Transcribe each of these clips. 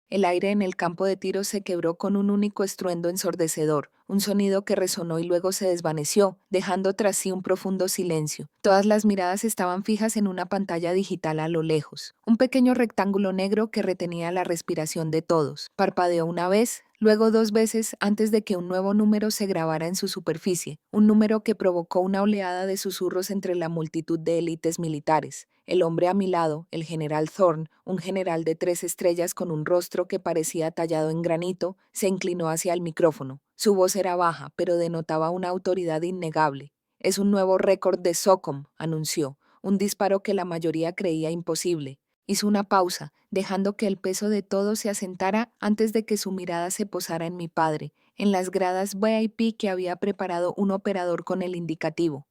El aire en el campo de tiro se quebró con un único estruendo ensordecedor, un sonido que resonó y luego se desvaneció, dejando tras sí un profundo silencio. Todas las miradas estaban fijas en una pantalla digital a lo lejos, un pequeño rectángulo negro que retenía la respiración de todos. Parpadeó una vez, luego dos veces antes de que un nuevo número se grabara en su superficie, un número que provocó una oleada de susurros entre la multitud de élites militares. El hombre a mi lado, el general Thorne, un general de 3 estrellas con un rostro que parecía tallado en granito, se inclinó hacia el micrófono. Su voz era baja, pero denotaba una autoridad innegable. «Es un nuevo récord de SOCOM», anunció, un disparo que la mayoría creía imposible. Hizo una pausa, dejando que el peso de todo se asentara antes de que su mirada se posara en mi padre, en las gradas VIP que había preparado un operador con el indicativo.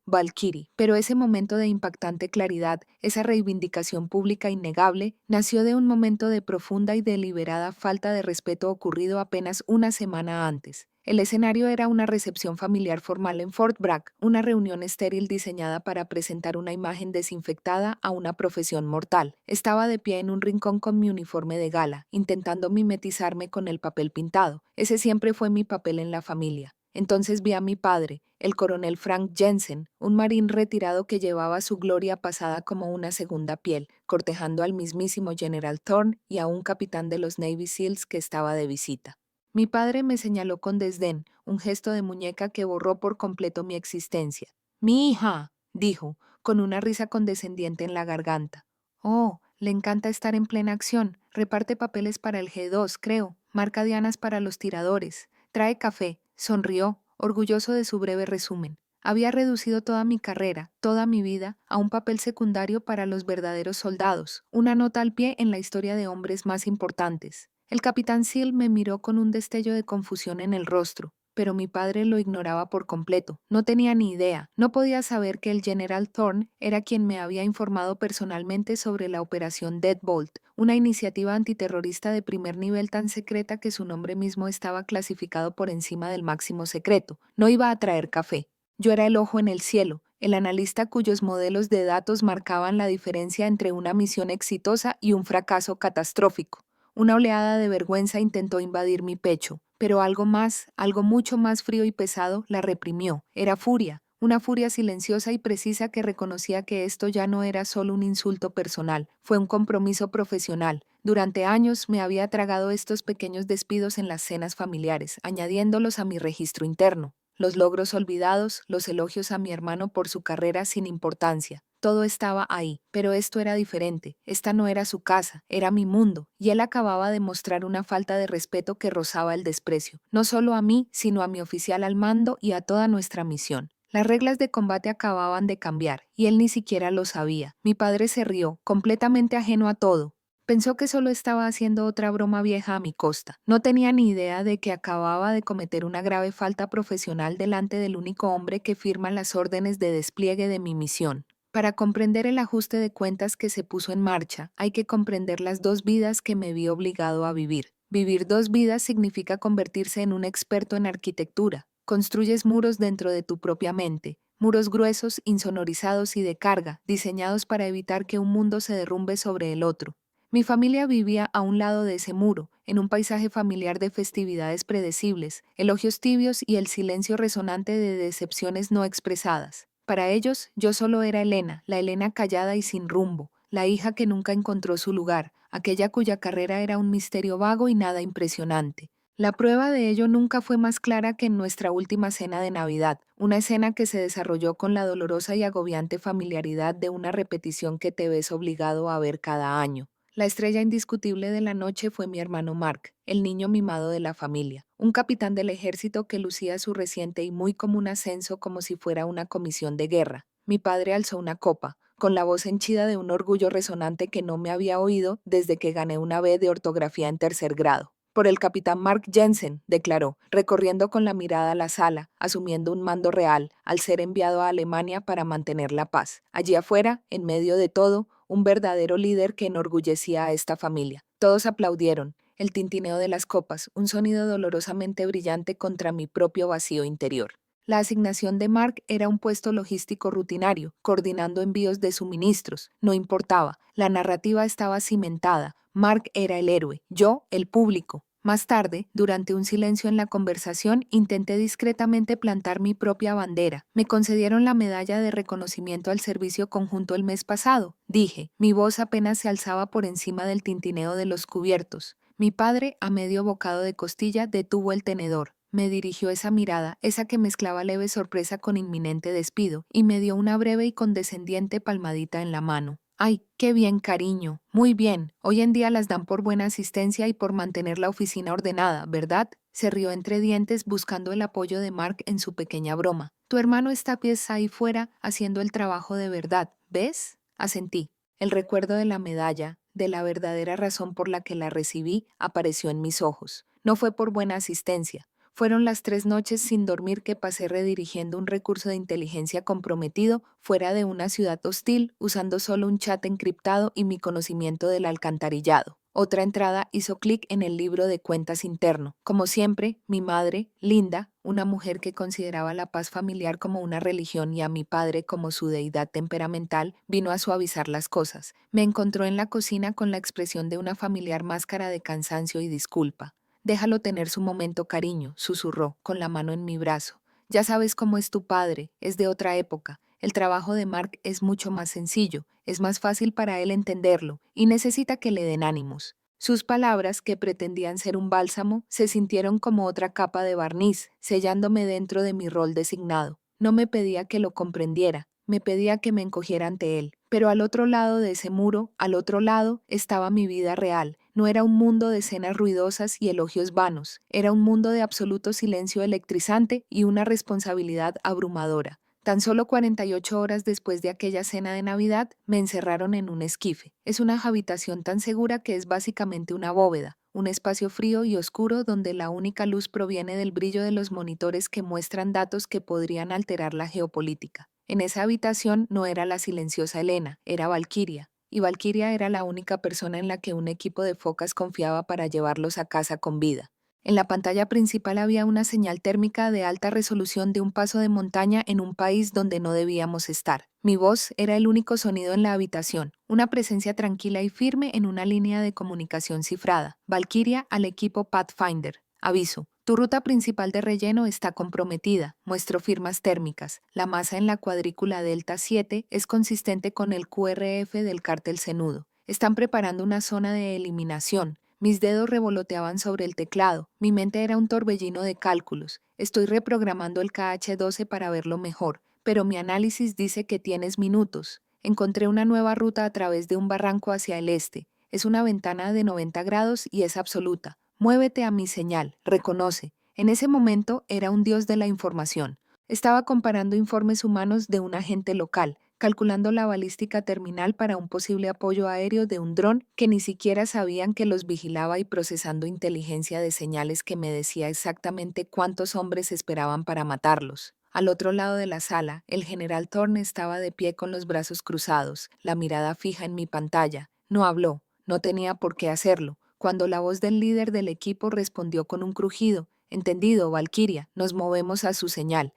Valkyrie. Pero ese momento de impactante claridad, esa reivindicación pública innegable, nació de un momento de profunda y deliberada falta de respeto ocurrido apenas una semana antes. El escenario era una recepción familiar formal en Fort Bragg, una reunión estéril diseñada para presentar una imagen desinfectada a una profesión mortal. Estaba de pie en un rincón con mi uniforme de gala, intentando mimetizarme con el papel pintado. Ese siempre fue mi papel en la familia. Entonces vi a mi padre, el coronel Frank Jensen, un marín retirado que llevaba su gloria pasada como una segunda piel, cortejando al mismísimo General Thorne y a un capitán de los Navy SEALs que estaba de visita. Mi padre me señaló con desdén, un gesto de muñeca que borró por completo mi existencia. «Mi hija», dijo, con una risa condescendiente en la garganta. «Oh, le encanta estar en plena acción. Reparte papeles para el G2, creo. Marca dianas para los tiradores. Trae café». Sonrió, orgulloso de su breve resumen. Había reducido toda mi carrera, toda mi vida, a un papel secundario para los verdaderos soldados, una nota al pie en la historia de hombres más importantes. El capitán Seal me miró con un destello de confusión en el rostro, pero mi padre lo ignoraba por completo. No tenía ni idea, no podía saber que el General Thorne era quien me había informado personalmente sobre la operación Deadbolt, una iniciativa antiterrorista de primer nivel tan secreta que su nombre mismo estaba clasificado por encima del máximo secreto. No iba a traer café. Yo era el ojo en el cielo, el analista cuyos modelos de datos marcaban la diferencia entre una misión exitosa y un fracaso catastrófico. Una oleada de vergüenza intentó invadir mi pecho, pero algo más, algo mucho más frío y pesado, la reprimió. Era furia, una furia silenciosa y precisa que reconocía que esto ya no era solo un insulto personal, fue un compromiso profesional. Durante años me había tragado estos pequeños despidos en las cenas familiares, añadiéndolos a mi registro interno. Los logros olvidados, los elogios a mi hermano por su carrera sin importancia. Todo estaba ahí, pero esto era diferente. Esta no era su casa, era mi mundo, y él acababa de mostrar una falta de respeto que rozaba el desprecio, no solo a mí, sino a mi oficial al mando y a toda nuestra misión. Las reglas de combate acababan de cambiar, y él ni siquiera lo sabía. Mi padre se rió, completamente ajeno a todo. Pensó que solo estaba haciendo otra broma vieja a mi costa. No tenía ni idea de que acababa de cometer una grave falta profesional delante del único hombre que firma las órdenes de despliegue de mi misión. Para comprender el ajuste de cuentas que se puso en marcha, hay que comprender las dos vidas que me vi obligado a vivir. Vivir dos vidas significa convertirse en un experto en arquitectura. Construyes muros dentro de tu propia mente, muros gruesos, insonorizados y de carga, diseñados para evitar que un mundo se derrumbe sobre el otro. Mi familia vivía a un lado de ese muro, en un paisaje familiar de festividades predecibles, elogios tibios y el silencio resonante de decepciones no expresadas. Para ellos, yo solo era Elena, la Elena callada y sin rumbo, la hija que nunca encontró su lugar, aquella cuya carrera era un misterio vago y nada impresionante. La prueba de ello nunca fue más clara que en nuestra última cena de Navidad, una escena que se desarrolló con la dolorosa y agobiante familiaridad de una repetición que te ves obligado a ver cada año. La estrella indiscutible de la noche fue mi hermano Mark, el niño mimado de la familia, un capitán del ejército que lucía su reciente y muy común ascenso como si fuera una comisión de guerra. Mi padre alzó una copa, con la voz henchida de un orgullo resonante que no me había oído desde que gané una B de ortografía en 3er grado. «Por el capitán Mark Jensen», declaró, recorriendo con la mirada la sala, asumiendo un mando real, al ser enviado a Alemania para mantener la paz. Allí afuera, en medio de todo, un verdadero líder que enorgullecía a esta familia. Todos aplaudieron, el tintineo de las copas, un sonido dolorosamente brillante contra mi propio vacío interior. La asignación de Mark era un puesto logístico rutinario, coordinando envíos de suministros. No importaba, la narrativa estaba cimentada, Mark era el héroe, yo el público. Más tarde, durante un silencio en la conversación, intenté discretamente plantar mi propia bandera. Me concedieron la medalla de reconocimiento al servicio conjunto el mes pasado, dije. Mi voz apenas se alzaba por encima del tintineo de los cubiertos. Mi padre, a medio bocado de costilla, detuvo el tenedor. Me dirigió esa mirada, esa que mezclaba leve sorpresa con inminente despido, y me dio una breve y condescendiente palmadita en la mano. ¡Ay, qué bien, cariño! Muy bien. Hoy en día las dan por buena asistencia y por mantener la oficina ordenada, ¿verdad? Se rió entre dientes buscando el apoyo de Mark en su pequeña broma. Tu hermano está a pies ahí fuera haciendo el trabajo de verdad, ¿ves? Asentí. El recuerdo de la medalla, de la verdadera razón por la que la recibí, apareció en mis ojos. No fue por buena asistencia. Fueron las 3 noches sin dormir que pasé redirigiendo un recurso de inteligencia comprometido fuera de una ciudad hostil, usando solo un chat encriptado y mi conocimiento del alcantarillado. Otra entrada hizo clic en el libro de cuentas interno. Como siempre, mi madre, Linda, una mujer que consideraba la paz familiar como una religión y a mi padre como su deidad temperamental, vino a suavizar las cosas. Me encontró en la cocina con la expresión de una familiar máscara de cansancio y disculpa. Déjalo tener su momento, cariño, susurró, con la mano en mi brazo. Ya sabes cómo es tu padre, es de otra época. El trabajo de Mark es mucho más sencillo, es más fácil para él entenderlo, y necesita que le den ánimos. Sus palabras, que pretendían ser un bálsamo, se sintieron como otra capa de barniz, sellándome dentro de mi rol designado. No me pedía que lo comprendiera, me pedía que me encogiera ante él. Pero al otro lado de ese muro, al otro lado, estaba mi vida real. No era un mundo de escenas ruidosas y elogios vanos, era un mundo de absoluto silencio electrizante y una responsabilidad abrumadora. Tan solo 48 horas después de aquella cena de Navidad, me encerraron en un esquife. Es una habitación tan segura que es básicamente una bóveda, un espacio frío y oscuro donde la única luz proviene del brillo de los monitores que muestran datos que podrían alterar la geopolítica. En esa habitación no era la silenciosa Elena, era Valquiria. Y Valquiria era la única persona en la que un equipo de focas confiaba para llevarlos a casa con vida. En la pantalla principal había una señal térmica de alta resolución de un paso de montaña en un país donde no debíamos estar. Mi voz era el único sonido en la habitación, una presencia tranquila y firme en una línea de comunicación cifrada. Valquiria al equipo Pathfinder. Aviso. Tu ruta principal de relleno está comprometida. Muestro firmas térmicas. La masa en la cuadrícula Delta 7 es consistente con el QRF del cártel Cenudo. Están preparando una zona de eliminación. Mis dedos revoloteaban sobre el teclado. Mi mente era un torbellino de cálculos. Estoy reprogramando el KH12 para verlo mejor, pero mi análisis dice que tienes minutos. Encontré una nueva ruta a través de un barranco hacia el este. Es una ventana de 90 grados y es absoluta. Muévete a mi señal, reconoce. En ese momento era un dios de la información. Estaba comparando informes humanos de un agente local, calculando la balística terminal para un posible apoyo aéreo de un dron que ni siquiera sabían que los vigilaba y procesando inteligencia de señales que me decía exactamente cuántos hombres esperaban para matarlos. Al otro lado de la sala, el general Thorne estaba de pie con los brazos cruzados, la mirada fija en mi pantalla. No habló, no tenía por qué hacerlo. Cuando la voz del líder del equipo respondió con un crujido, «Entendido, Valquiria, nos movemos a su señal».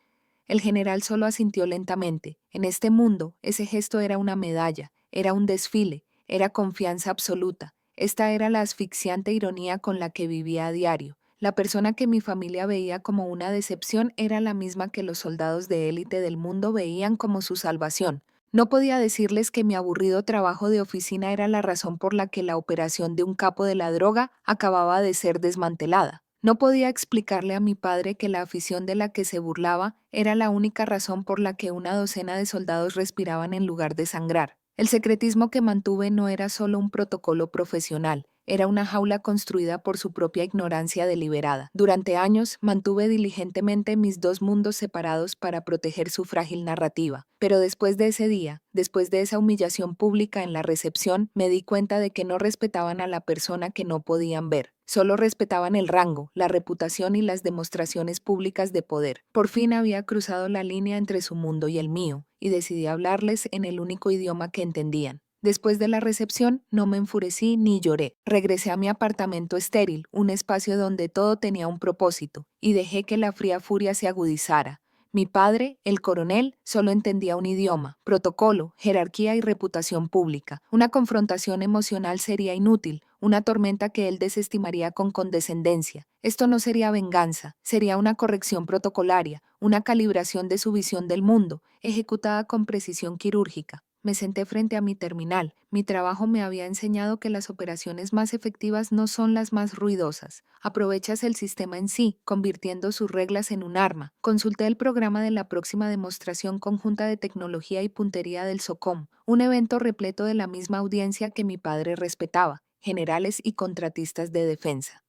El general solo asintió lentamente. En este mundo, ese gesto era una medalla, era un desfile, era confianza absoluta. Esta era la asfixiante ironía con la que vivía a diario. La persona que mi familia veía como una decepción era la misma que los soldados de élite del mundo veían como su salvación. No podía decirles que mi aburrido trabajo de oficina era la razón por la que la operación de un capo de la droga acababa de ser desmantelada. No podía explicarle a mi padre que la afición de la que se burlaba era la única razón por la que una docena de soldados respiraban en lugar de sangrar. El secretismo que mantuve no era solo un protocolo profesional, era una jaula construida por su propia ignorancia deliberada. Durante años mantuve diligentemente mis dos mundos separados para proteger su frágil narrativa. Pero después de ese día, después de esa humillación pública en la recepción, me di cuenta de que no respetaban a la persona que no podían ver. Solo respetaban el rango, la reputación y las demostraciones públicas de poder. Por fin había cruzado la línea entre su mundo y el mío, y decidí hablarles en el único idioma que entendían. Después de la recepción, no me enfurecí ni lloré. Regresé a mi apartamento estéril, un espacio donde todo tenía un propósito, y dejé que la fría furia se agudizara. Mi padre, el coronel, solo entendía un idioma, protocolo, jerarquía y reputación pública. Una confrontación emocional sería inútil, una tormenta que él desestimaría con condescendencia. Esto no sería venganza, sería una corrección protocolaria, una calibración de su visión del mundo, ejecutada con precisión quirúrgica. Me senté frente a mi terminal. Mi trabajo me había enseñado que las operaciones más efectivas no son las más ruidosas. Aprovechas el sistema en sí, convirtiendo sus reglas en un arma. Consulté el programa de la próxima demostración conjunta de tecnología y puntería del SOCOM, un evento repleto de la misma audiencia que mi padre respetaba, generales y contratistas de defensa.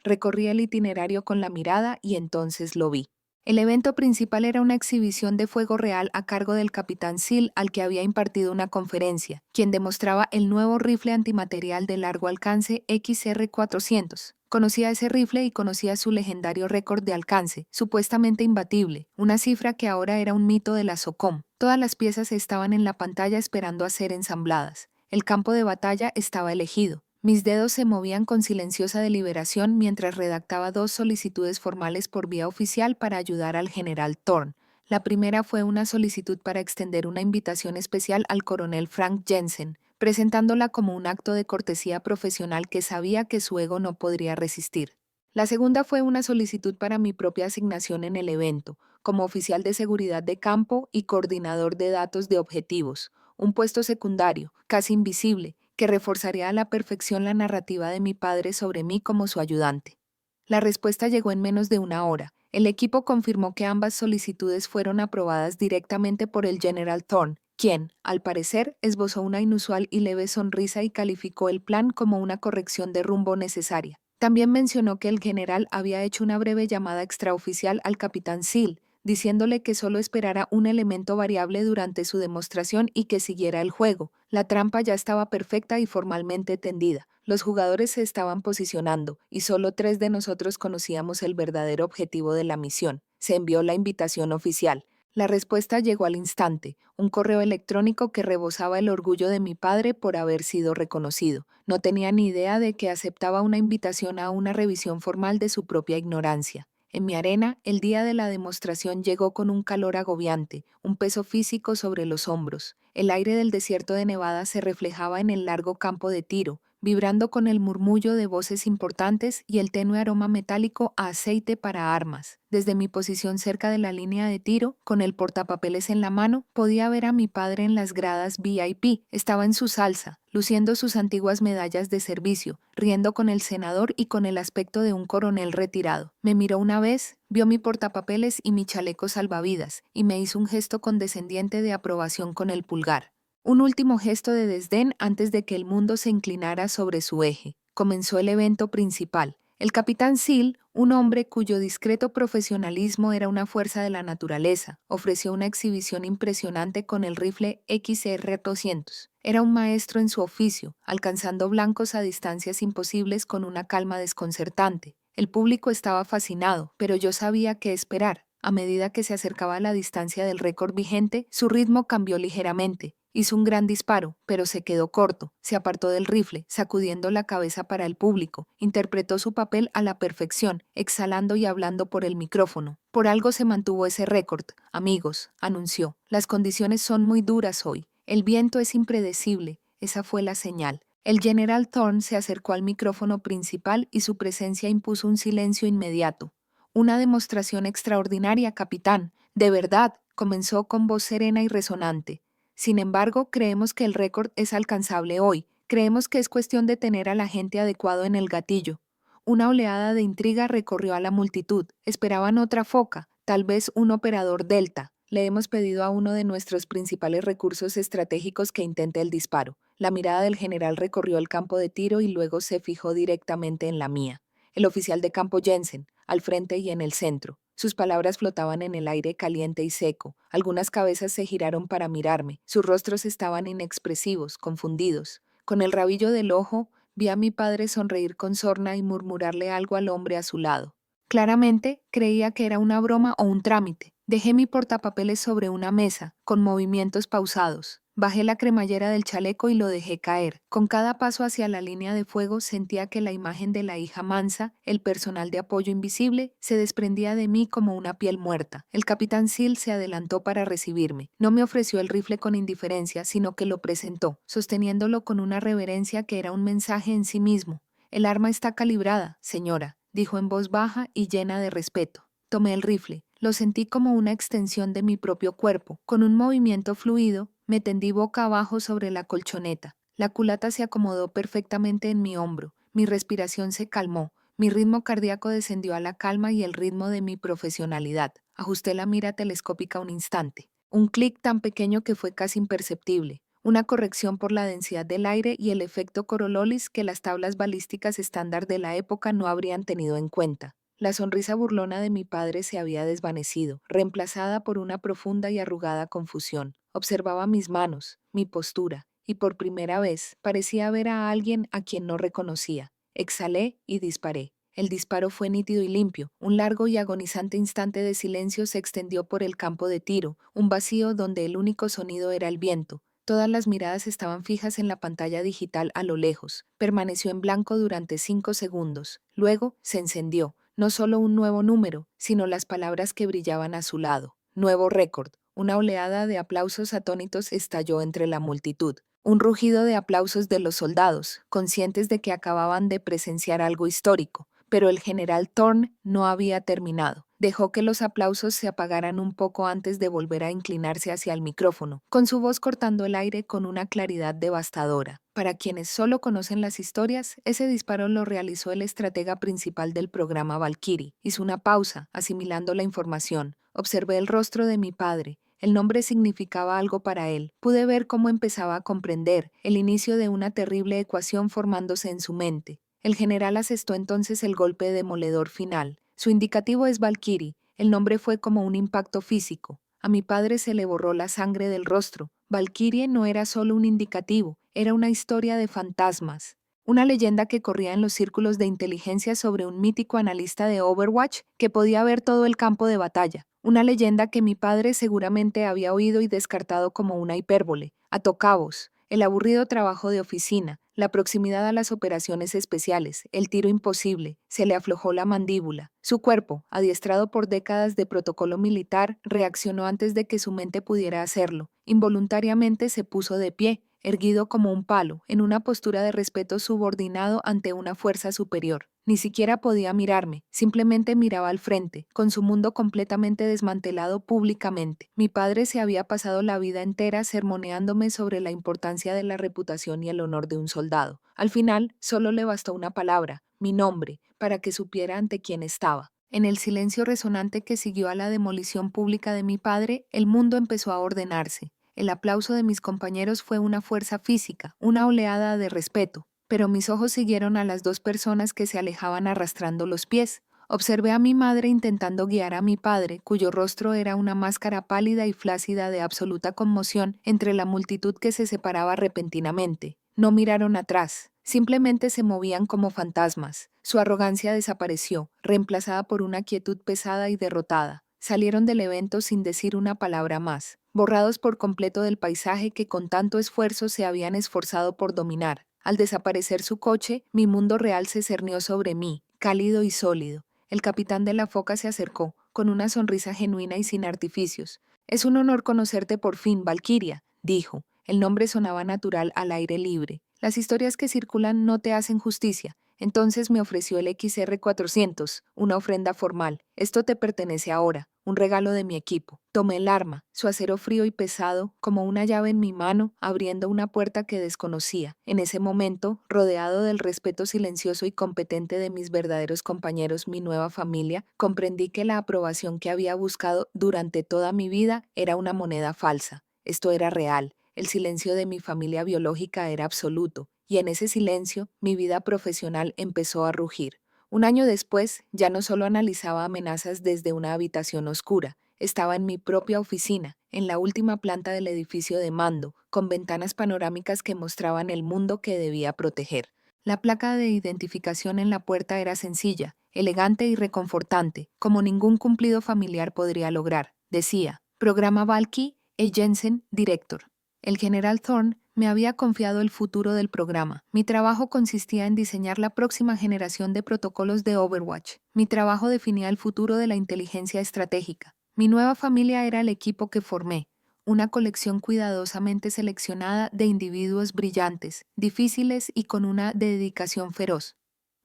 Recorrí el itinerario con la mirada y entonces lo vi. El evento principal era una exhibición de fuego real a cargo del capitán Seal, al que había impartido una conferencia, quien demostraba el nuevo rifle antimaterial de largo alcance XR400. Conocía ese rifle y conocía su legendario récord de alcance, supuestamente imbatible, una cifra que ahora era un mito de la SOCOM. Todas las piezas estaban en la pantalla esperando a ser ensambladas. El campo de batalla estaba elegido. Mis dedos se movían con silenciosa deliberación mientras redactaba 2 solicitudes formales por vía oficial para ayudar al general Thorne. La primera fue una solicitud para extender una invitación especial al coronel Frank Jensen, presentándola como un acto de cortesía profesional que sabía que su ego no podría resistir. La segunda fue una solicitud para mi propia asignación en el evento, como oficial de seguridad de campo y coordinador de datos de objetivos, un puesto secundario, casi invisible, que reforzaría a la perfección la narrativa de mi padre sobre mí como su ayudante. La respuesta llegó en menos de una hora. El equipo confirmó que ambas solicitudes fueron aprobadas directamente por el General Thorne, quien, al parecer, esbozó una inusual y leve sonrisa y calificó el plan como una corrección de rumbo necesaria. También mencionó que el general había hecho una breve llamada extraoficial al capitán Seal, diciéndole que solo esperara un elemento variable durante su demostración y que siguiera el juego. La trampa ya estaba perfecta y formalmente tendida. Los jugadores se estaban posicionando, y solo 3 de nosotros conocíamos el verdadero objetivo de la misión. Se envió la invitación oficial. La respuesta llegó al instante, un correo electrónico que rebosaba el orgullo de mi padre por haber sido reconocido. No tenía ni idea de que aceptaba una invitación a una revisión formal de su propia ignorancia. En mi arena, el día de la demostración llegó con un calor agobiante, un peso físico sobre los hombros. El aire del desierto de Nevada se reflejaba en el largo campo de tiro, vibrando con el murmullo de voces importantes y el tenue aroma metálico a aceite para armas. Desde mi posición cerca de la línea de tiro, con el portapapeles en la mano, podía ver a mi padre en las gradas VIP. Estaba en su salsa, luciendo sus antiguas medallas de servicio, riendo con el senador y con el aspecto de un coronel retirado. Me miró una vez, vio mi portapapeles y mi chaleco salvavidas, y me hizo un gesto condescendiente de aprobación con el pulgar. Un último gesto de desdén antes de que el mundo se inclinara sobre su eje. Comenzó el evento principal. El capitán Seal, un hombre cuyo discreto profesionalismo era una fuerza de la naturaleza, ofreció una exhibición impresionante con el rifle XR200. Era un maestro en su oficio, alcanzando blancos a distancias imposibles con una calma desconcertante. El público estaba fascinado, pero yo sabía qué esperar. A medida que se acercaba a la distancia del récord vigente, su ritmo cambió ligeramente. Hizo un gran disparo, pero se quedó corto. Se apartó del rifle, sacudiendo la cabeza para el público. Interpretó su papel a la perfección, exhalando y hablando por el micrófono. Por algo se mantuvo ese récord. Amigos, anunció, las condiciones son muy duras hoy. El viento es impredecible. Esa fue la señal. El general Thorne se acercó al micrófono principal y su presencia impuso un silencio inmediato. Una demostración extraordinaria, capitán. De verdad, comenzó con voz serena y resonante. Sin embargo, creemos que el récord es alcanzable hoy. Creemos que es cuestión de tener al agente adecuado en el gatillo. Una oleada de intriga recorrió a la multitud. Esperaban otra foca, tal vez un operador Delta. Le hemos pedido a uno de nuestros principales recursos estratégicos que intente el disparo. La mirada del general recorrió el campo de tiro y luego se fijó directamente en la mía. El oficial de campo Jensen, al frente y en el centro. Sus palabras flotaban en el aire caliente y seco. Algunas cabezas se giraron para mirarme. Sus rostros estaban inexpresivos, confundidos. Con el rabillo del ojo, vi a mi padre sonreír con sorna y murmurarle algo al hombre a su lado. Claramente, creía que era una broma o un trámite. Dejé mi portapapeles sobre una mesa, con movimientos pausados. Bajé la cremallera del chaleco y lo dejé caer. Con cada paso hacia la línea de fuego sentía que la imagen de la hija mansa, el personal de apoyo invisible, se desprendía de mí como una piel muerta. El capitán Seal se adelantó para recibirme. No me ofreció el rifle con indiferencia, sino que lo presentó, sosteniéndolo con una reverencia que era un mensaje en sí mismo. «El arma está calibrada, señora», dijo en voz baja y llena de respeto. Tomé el rifle. Lo sentí como una extensión de mi propio cuerpo. Con un movimiento fluido, me tendí boca abajo sobre la colchoneta. La culata se acomodó perfectamente en mi hombro. Mi respiración se calmó. Mi ritmo cardíaco descendió a la calma y el ritmo de mi profesionalidad. Ajusté la mira telescópica un instante. Un clic tan pequeño que fue casi imperceptible. Una corrección por la densidad del aire y el efecto Coriolis que las tablas balísticas estándar de la época no habrían tenido en cuenta. La sonrisa burlona de mi padre se había desvanecido, reemplazada por una profunda y arrugada confusión. Observaba mis manos, mi postura, y por primera vez parecía ver a alguien a quien no reconocía. Exhalé y disparé. El disparo fue nítido y limpio. Un largo y agonizante instante de silencio se extendió por el campo de tiro, un vacío donde el único sonido era el viento. Todas las miradas estaban fijas en la pantalla digital a lo lejos. Permaneció en blanco durante 5 segundos. Luego se encendió. No solo un nuevo número, sino las palabras que brillaban a su lado. Nuevo récord. Una oleada de aplausos atónitos estalló entre la multitud. Un rugido de aplausos de los soldados, conscientes de que acababan de presenciar algo histórico. Pero el general Thorne no había terminado. Dejó que los aplausos se apagaran un poco antes de volver a inclinarse hacia el micrófono, con su voz cortando el aire con una claridad devastadora. Para quienes solo conocen las historias, ese disparo lo realizó el estratega principal del programa Valkyrie. Hizo una pausa, asimilando la información. Observé el rostro de mi padre. El nombre significaba algo para él. Pude ver cómo empezaba a comprender el inicio de una terrible ecuación formándose en su mente. El general asestó entonces el golpe demoledor final. Su indicativo es Valkyrie. El nombre fue como un impacto físico. A mi padre se le borró la sangre del rostro. Valkyrie no era solo un indicativo, era una historia de fantasmas. Una leyenda que corría en los círculos de inteligencia sobre un mítico analista de Overwatch que podía ver todo el campo de batalla. Una leyenda que mi padre seguramente había oído y descartado como una hipérbole. Atocabos, el aburrido trabajo de oficina, la proximidad a las operaciones especiales, el tiro imposible, se le aflojó la mandíbula. Su cuerpo, adiestrado por décadas de protocolo militar, reaccionó antes de que su mente pudiera hacerlo. Involuntariamente se puso de pie, erguido como un palo, en una postura de respeto subordinado ante una fuerza superior. Ni siquiera podía mirarme, simplemente miraba al frente, con su mundo completamente desmantelado públicamente. Mi padre se había pasado la vida entera sermoneándome sobre la importancia de la reputación y el honor de un soldado. Al final, solo le bastó una palabra, mi nombre, para que supiera ante quién estaba. En el silencio resonante que siguió a la demolición pública de mi padre, el mundo empezó a ordenarse. El aplauso de mis compañeros fue una fuerza física, una oleada de respeto. Pero mis ojos siguieron a las 2 personas que se alejaban arrastrando los pies. Observé a mi madre intentando guiar a mi padre, cuyo rostro era una máscara pálida y flácida de absoluta conmoción entre la multitud que se separaba repentinamente. No miraron atrás, simplemente se movían como fantasmas. Su arrogancia desapareció, reemplazada por una quietud pesada y derrotada. Salieron del evento sin decir una palabra más, borrados por completo del paisaje que con tanto esfuerzo se habían esforzado por dominar. Al desaparecer su coche, mi mundo real se cernió sobre mí, cálido y sólido. El capitán de la Foca se acercó, con una sonrisa genuina y sin artificios. «Es un honor conocerte por fin, Valkyria», dijo. El nombre sonaba natural al aire libre. «Las historias que circulan no te hacen justicia». Entonces me ofreció el XR-400, una ofrenda formal. «Esto te pertenece ahora, un regalo de mi equipo». Tomé el arma, su acero frío y pesado, como una llave en mi mano, abriendo una puerta que desconocía. En ese momento, rodeado del respeto silencioso y competente de mis verdaderos compañeros, mi nueva familia, comprendí que la aprobación que había buscado durante toda mi vida era una moneda falsa. Esto era real. El silencio de mi familia biológica era absoluto, y en ese silencio mi vida profesional empezó a rugir. Un año después, ya no solo analizaba amenazas desde una habitación oscura, estaba en mi propia oficina, en la última planta del edificio de mando, con ventanas panorámicas que mostraban el mundo que debía proteger. La placa de identificación en la puerta era sencilla, elegante y reconfortante, como ningún cumplido familiar podría lograr. decía. Programa Valky E. Jensen, director. El general Thorne me había confiado el futuro del programa. Mi trabajo consistía en diseñar la próxima generación de protocolos de Overwatch. Mi trabajo definía el futuro de la inteligencia estratégica. Mi nueva familia era el equipo que formé, una colección cuidadosamente seleccionada de individuos brillantes, difíciles y con una dedicación feroz.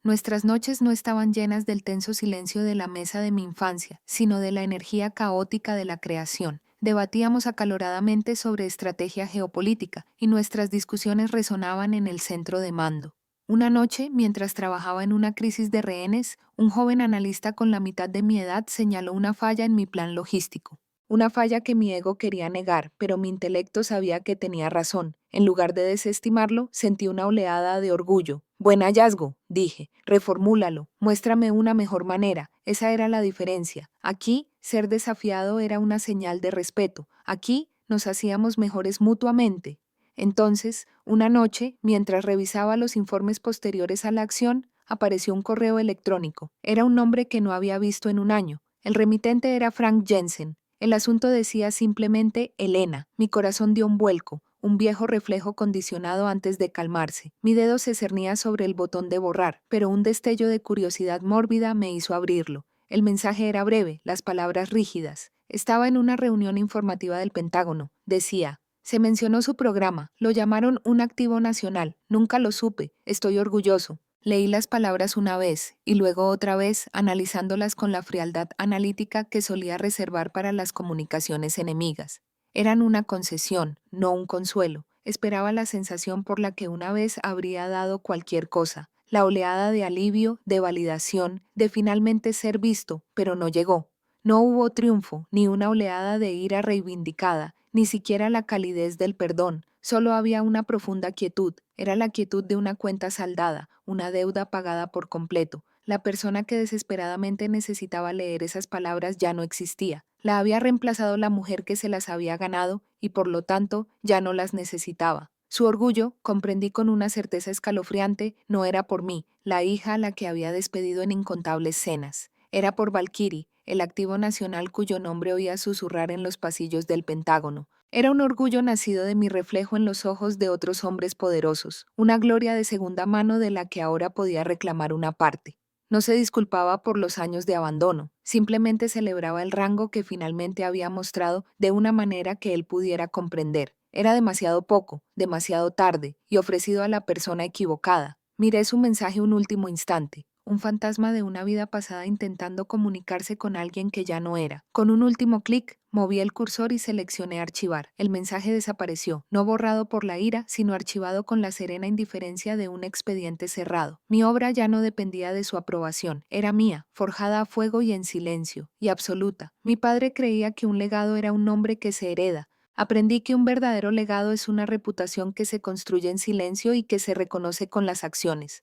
Nuestras noches no estaban llenas del tenso silencio de la mesa de mi infancia, sino de la energía caótica de la creación. Debatíamos acaloradamente sobre estrategia geopolítica y nuestras discusiones resonaban en el centro de mando. Una noche, mientras trabajaba en una crisis de rehenes, un joven analista con la mitad de mi edad señaló una falla en mi plan logístico. Una falla que mi ego quería negar, pero mi intelecto sabía que tenía razón. En lugar de desestimarlo, sentí una oleada de orgullo. Buen hallazgo, dije. Reformúlalo. Muéstrame una mejor manera. Esa era la diferencia. Aquí, ser desafiado era una señal de respeto. Aquí, nos hacíamos mejores mutuamente. Entonces, una noche, mientras revisaba los informes posteriores a la acción, apareció un correo electrónico. Era un nombre que no había visto en un año. El remitente era Frank Jensen. El asunto decía simplemente Elena. Mi corazón dio un vuelco, un viejo reflejo condicionado antes de calmarse. Mi dedo se cernía sobre el botón de borrar, pero un destello de curiosidad mórbida me hizo abrirlo. El mensaje era breve, las palabras rígidas. Estaba en una reunión informativa del Pentágono. Decía: se mencionó su programa, lo llamaron un activo nacional, nunca lo supe, estoy orgulloso. Leí las palabras una vez y luego otra vez, analizándolas con la frialdad analítica que solía reservar para las comunicaciones enemigas. Eran una concesión, no un consuelo. Esperaba la sensación por la que una vez habría dado cualquier cosa, la oleada de alivio, de validación, de finalmente ser visto, pero no llegó. No hubo triunfo, ni una oleada de ira reivindicada, ni siquiera la calidez del perdón. Solo había una profunda quietud. Era la quietud de una cuenta saldada, una deuda pagada por completo. La persona que desesperadamente necesitaba leer esas palabras ya no existía. La había reemplazado la mujer que se las había ganado y por lo tanto ya no las necesitaba. Su orgullo, comprendí con una certeza escalofriante, no era por mí, la hija a la que había despedido en incontables cenas. Era por Valkyrie, el activo nacional cuyo nombre oía susurrar en los pasillos del Pentágono. Era un orgullo nacido de mi reflejo en los ojos de otros hombres poderosos, una gloria de segunda mano de la que ahora podía reclamar una parte. No se disculpaba por los años de abandono, simplemente celebraba el rango que finalmente había mostrado de una manera que él pudiera comprender. Era demasiado poco, demasiado tarde, y ofrecido a la persona equivocada. Miré su mensaje un último instante. Un fantasma de una vida pasada intentando comunicarse con alguien que ya no era. Con un último clic, moví el cursor y seleccioné archivar. El mensaje desapareció, no borrado por la ira, sino archivado con la serena indiferencia de un expediente cerrado. Mi obra ya no dependía de su aprobación. Era mía, forjada a fuego y en silencio, y absoluta. Mi padre creía que un legado era un nombre que se hereda. Aprendí que un verdadero legado es una reputación que se construye en silencio y que se reconoce con las acciones.